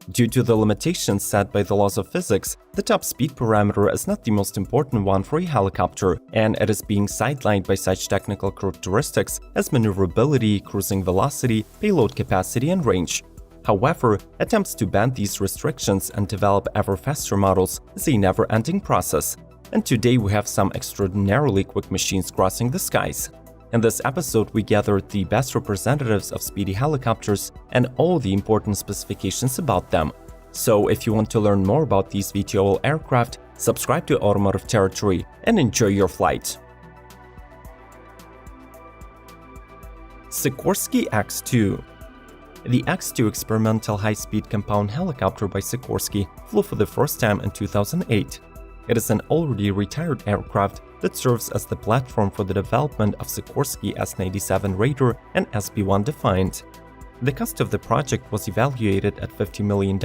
Due to the limitations set by the laws of physics, the top speed parameter is not the most important one for a helicopter, and it is being sidelined by such technical characteristics as maneuverability, cruising velocity, payload capacity, and range. However, attempts to bend these restrictions and develop ever faster models is a never-ending process, and today we have some extraordinarily quick machines crossing the skies. In this episode, we gathered the best representatives of speedy helicopters and all the important specifications about them. So if you want to learn more about these VTOL aircraft, subscribe to Automotive Territory and enjoy your flight. Sikorsky X-2. The X-2 experimental high-speed compound helicopter by Sikorsky flew for the first time in 2008. It is an already retired aircraft that serves as the platform for the development of Sikorsky S-97 Raider and SB-1 Defiant. The cost of the project was evaluated at $50 million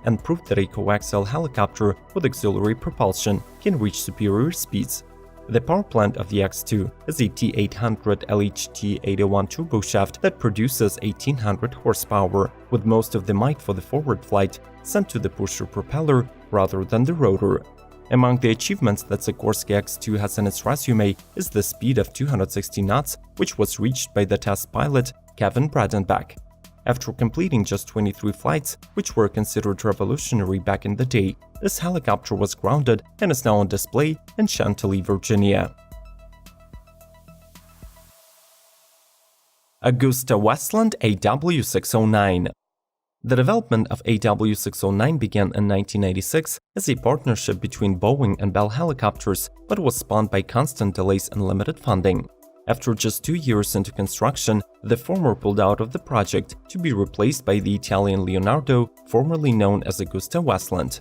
and proved that a coaxial helicopter with auxiliary propulsion can reach superior speeds. The power plant of the X-2 is a T800 LHT-801 turboshaft that produces 1800 horsepower, with most of the might for the forward flight sent to the pusher propeller rather than the rotor. Among the achievements that Sikorsky X-2 has in its resume is the speed of 260 knots, which was reached by the test pilot Kevin Bradenbach. After completing just 23 flights, which were considered revolutionary back in the day, this helicopter was grounded and is now on display in Chantilly, Virginia. AgustaWestland AW609. The development of AW609 began in 1996 as a partnership between Boeing and Bell Helicopters, but was spawned by constant delays and limited funding. After just 2 years into construction, the former pulled out of the project to be replaced by the Italian Leonardo, formerly known as AgustaWestland.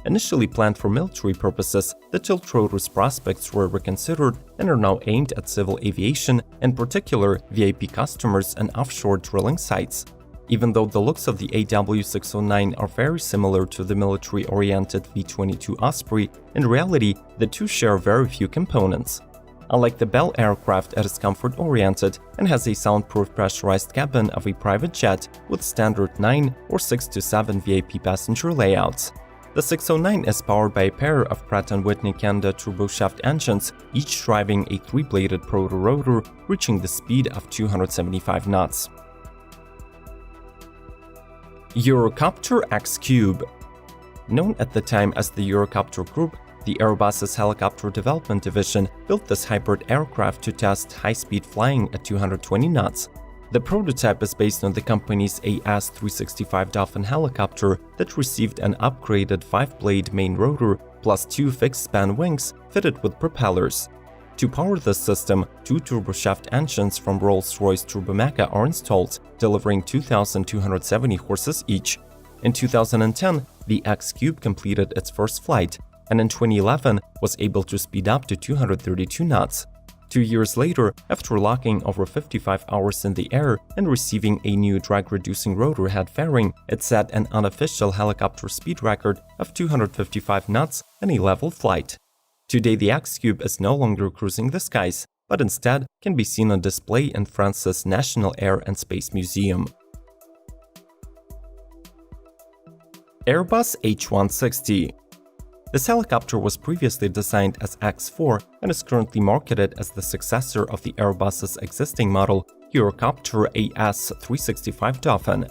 Initially planned for military purposes, the tiltrotor's prospects were reconsidered and are now aimed at civil aviation, in particular VIP customers and offshore drilling sites. Even though the looks of the AW609 are very similar to the military-oriented V-22 Osprey, in reality, the two share very few components. Unlike the Bell aircraft, it is comfort-oriented and has a soundproof pressurized cabin of a private jet with standard 9 or 6 to 7 VIP passenger layouts. The 609 is powered by a pair of Pratt & Whitney Canada turboshaft engines, each driving a 3-bladed proto-rotor, reaching the speed of 275 knots. Eurocopter X-Cube. Known at the time as the Eurocopter Group, the Airbus's helicopter development division built this hybrid aircraft to test high-speed flying at 220 knots. The prototype is based on the company's AS-365 Dolphin helicopter that received an upgraded 5-blade main rotor plus 2 fixed-span wings fitted with propellers. To power this system, 2 turboshaft engines from Rolls-Royce Turbomeca are installed, delivering 2,270 horses each. In 2010, the X-Cube completed its first flight, and in 2011 was able to speed up to 232 knots. 2 years later, after locking over 55 hours in the air and receiving a new drag-reducing rotor head fairing, it set an unofficial helicopter speed record of 255 knots in a level flight. Today, the X-Cube is no longer cruising the skies, but instead can be seen on display in France's National Air and Space Museum. Airbus H160. This helicopter was previously designed as X4 and is currently marketed as the successor of the Airbus's existing model, Eurocopter AS-365 Dolphin.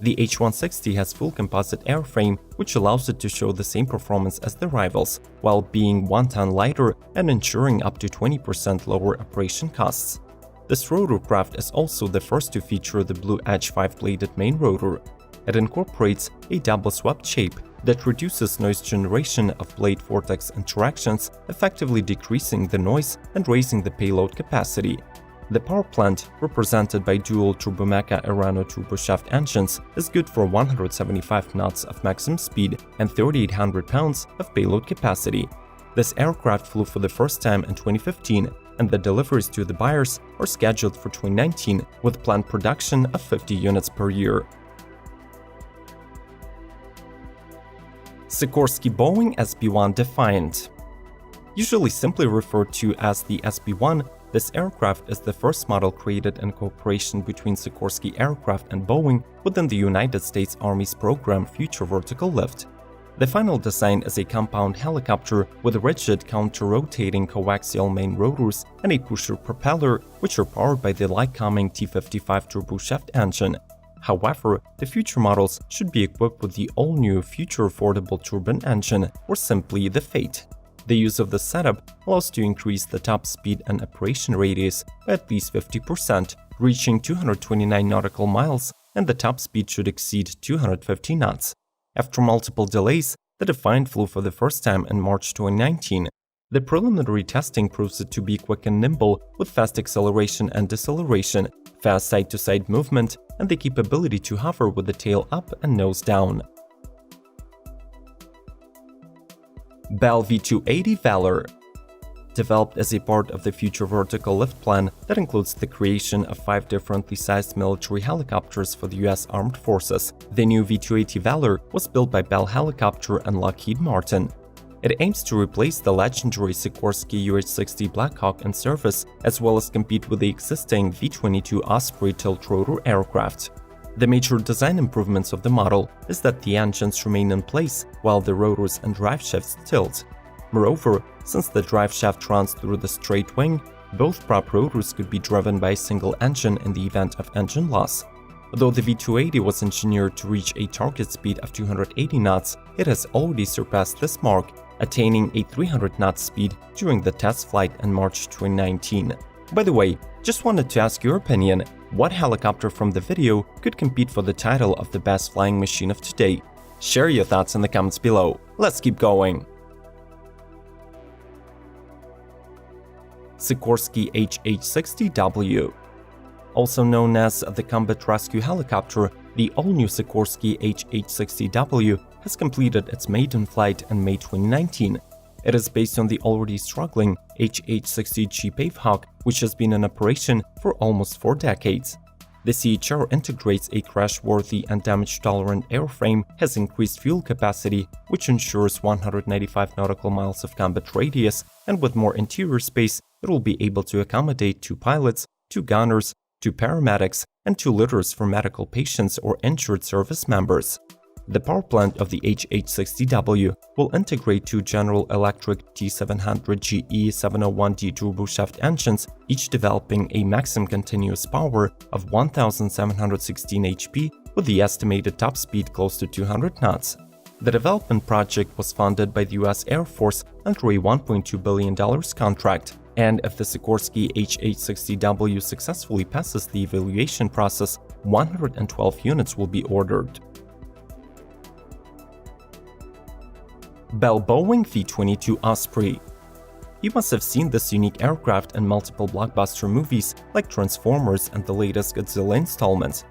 The H160 has full composite airframe, which allows it to show the same performance as the rivals, while being 1 ton lighter and ensuring up to 20% lower operation costs. This rotorcraft is also the first to feature the Blue Edge 5-bladed main rotor. It incorporates a double-swept shape that reduces noise generation of blade vortex interactions, effectively decreasing the noise and raising the payload capacity. The power plant, represented by dual Turbomeca Arano turboshaft engines, is good for 175 knots of maximum speed and 3,800 pounds of payload capacity. This aircraft flew for the first time in 2015, and the deliveries to the buyers are scheduled for 2019, with planned production of 50 units per year. Sikorsky Boeing SB-1 Defiant. Usually simply referred to as the SB-1, This aircraft is the first model created in cooperation between Sikorsky Aircraft and Boeing within the United States Army's program Future Vertical Lift. The final design is a compound helicopter with rigid counter-rotating coaxial main rotors and a pusher propeller, which are powered by the Lycoming T55 turboshaft engine. However, the future models should be equipped with the all-new Future Affordable Turbine engine, or simply the FATE. The use of this setup allows to increase the top speed and operation radius by at least 50%, reaching 229 nautical miles, and the top speed should exceed 250 knots. After multiple delays, the Defiant flew for the first time in March 2019. The preliminary testing proves it to be quick and nimble, with fast acceleration and deceleration, fast side-to-side movement, and the capability to hover with the tail up and nose down. Bell V-280 Valor. Developed as a part of the Future Vertical Lift plan that includes the creation of 5 differently sized military helicopters for the U.S. Armed Forces, the new V-280 Valor was built by Bell Helicopter and Lockheed Martin. It aims to replace the legendary Sikorsky UH-60 Blackhawk in service, as well as compete with the existing V-22 Osprey tilt-rotor aircraft. The major design improvements of the model is that the engines remain in place while the rotors and drive shafts tilt. Moreover, since the drive shaft runs through the straight wing, both prop rotors could be driven by a single engine in the event of engine loss. Although the V-280 was engineered to reach a target speed of 280 knots, it has already surpassed this mark, attaining a 300-knot speed during the test flight in March 2019. By the way, just wanted to ask your opinion, what helicopter from the video could compete for the title of the best flying machine of today? Share your thoughts in the comments below. Let's keep going! Sikorsky HH-60W. Also known as the Combat Rescue Helicopter, the all-new Sikorsky HH-60W has completed its maiden flight in May 2019. It is based on the already struggling HH-60G Pavehawk, which has been in operation for almost 4 decades. The CHR integrates a crash-worthy and damage-tolerant airframe, has increased fuel capacity, which ensures 195 nautical miles of combat radius, and with more interior space, it will be able to accommodate 2 pilots, 2 gunners, 2 paramedics, and 2 litters for medical patients or injured service members. The power plant of the HH-60W will integrate 2 General Electric T700GE 701D turboshaft engines, each developing a maximum continuous power of 1,716 HP with the estimated top speed close to 200 knots. The development project was funded by the U.S. Air Force under a $1.2 billion contract, and if the Sikorsky HH-60W successfully passes the evaluation process, 112 units will be ordered. Bell Boeing V-22 Osprey. You must have seen this unique aircraft in multiple blockbuster movies like Transformers and the latest Godzilla installments.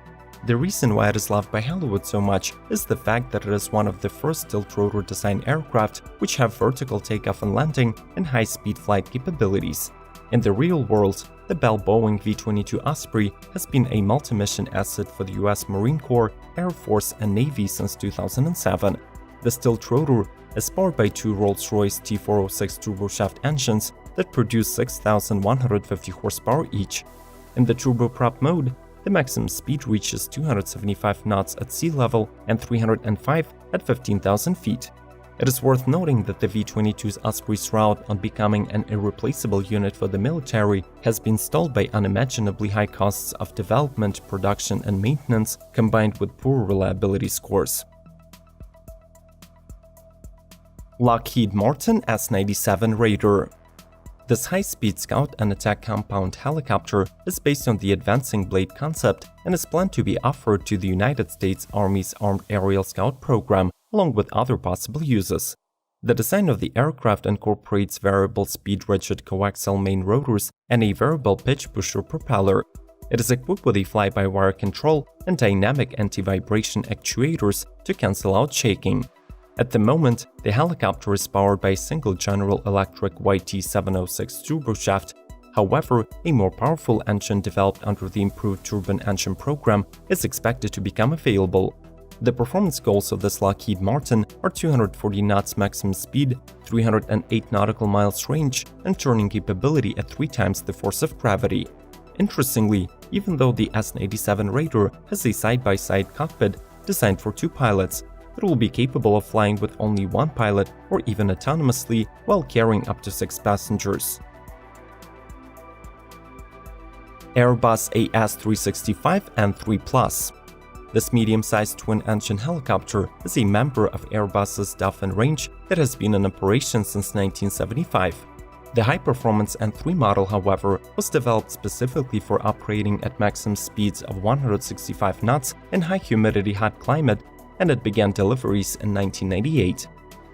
The reason why it is loved by Hollywood so much is the fact that it is one of the first tilt-rotor design aircraft which have vertical takeoff and landing and high-speed flight capabilities. In the real world, the Bell Boeing V-22 Osprey has been a multi-mission asset for the US Marine Corps, Air Force, and Navy since 2007. This tilt-rotor is powered by 2 Rolls-Royce T406 turboshaft engines that produce 6,150 horsepower each. In the turboprop mode, the maximum speed reaches 275 knots at sea level and 305 at 15,000 feet. It is worth noting that the V-22's Osprey's route on becoming an irreplaceable unit for the military has been stalled by unimaginably high costs of development, production, and maintenance, combined with poor reliability scores. Lockheed Martin S-97 Raider. This high-speed scout and attack compound helicopter is based on the Advancing Blade concept and is planned to be offered to the United States Army's Armed Aerial Scout program, along with other possible uses. The design of the aircraft incorporates variable speed rigid coaxial main rotors and a variable pitch pusher propeller. It is equipped with a fly-by-wire control and dynamic anti-vibration actuators to cancel out shaking. At the moment, the helicopter is powered by a single General Electric YT706 turboshaft. However, a more powerful engine developed under the improved turbine engine program is expected to become available. The performance goals of this Lockheed Martin are 240 knots maximum speed, 308 nautical miles range, and turning capability at 3 times the force of gravity. Interestingly, even though the S-87 Raider has a side-by-side cockpit designed for 2 pilots, it will be capable of flying with only 1 pilot or even autonomously while carrying up to 6 passengers. Airbus AS365 and 3 Plus. This medium-sized twin-engine helicopter is a member of Airbus's Dolphin range that has been in operation since 1975. The high-performance N3 model, however, was developed specifically for operating at maximum speeds of 165 knots in high-humidity hot climate, and it began deliveries in 1998.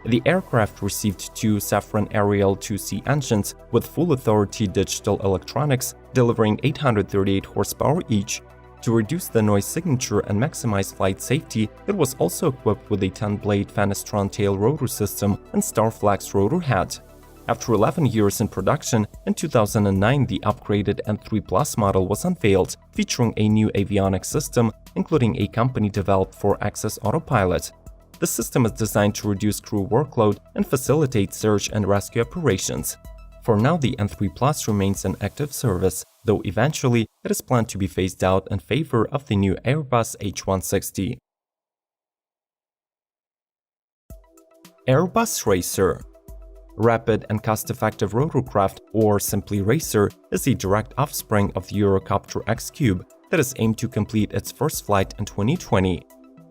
The aircraft received 2 Safran Ariel 2C engines with full authority digital electronics, delivering 838 horsepower each. To reduce the noise signature and maximize flight safety, it was also equipped with a 10-blade Fenestron tail rotor system and Starflex rotor head. After 11 years in production, in 2009 the upgraded N3 Plus model was unveiled, featuring a new avionics system, including a company-developed 4-axis autopilot. The system is designed to reduce crew workload and facilitate search and rescue operations. For now, the N3 Plus remains in active service, though eventually it is planned to be phased out in favor of the new Airbus H160. Airbus Racer. Rapid and cost-effective rotorcraft, or simply Racer, is a direct offspring of the Eurocopter X-Cube that is aimed to complete its first flight in 2020.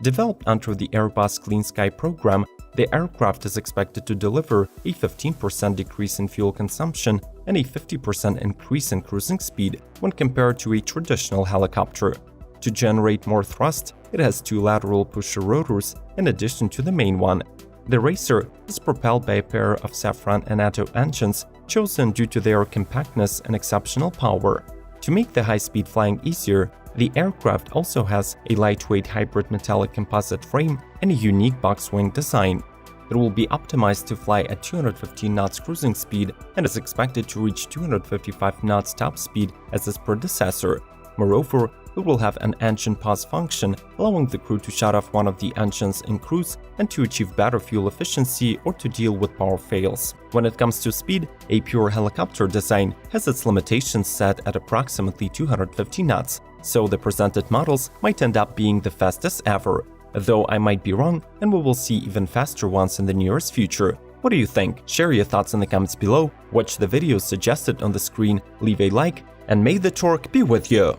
Developed under the Airbus Clean Sky program, the aircraft is expected to deliver a 15% decrease in fuel consumption and a 50% increase in cruising speed when compared to a traditional helicopter. To generate more thrust, it has 2 lateral pusher rotors in addition to the main one. The Racer is propelled by a pair of Safran Anato engines chosen due to their compactness and exceptional power. To make the high-speed flying easier, the aircraft also has a lightweight hybrid metallic composite frame and a unique box-wing design. It will be optimized to fly at 215 knots cruising speed and is expected to reach 255 knots top speed as its predecessor. Moreover, it will have an engine pause function, allowing the crew to shut off one of the engines in cruise and to achieve better fuel efficiency or to deal with power fails. When it comes to speed, a pure helicopter design has its limitations set at approximately 250 knots, so the presented models might end up being the fastest ever. Though I might be wrong, and we will see even faster ones in the nearest future. What do you think? Share your thoughts in the comments below, watch the videos suggested on the screen, leave a like, and may the torque be with you!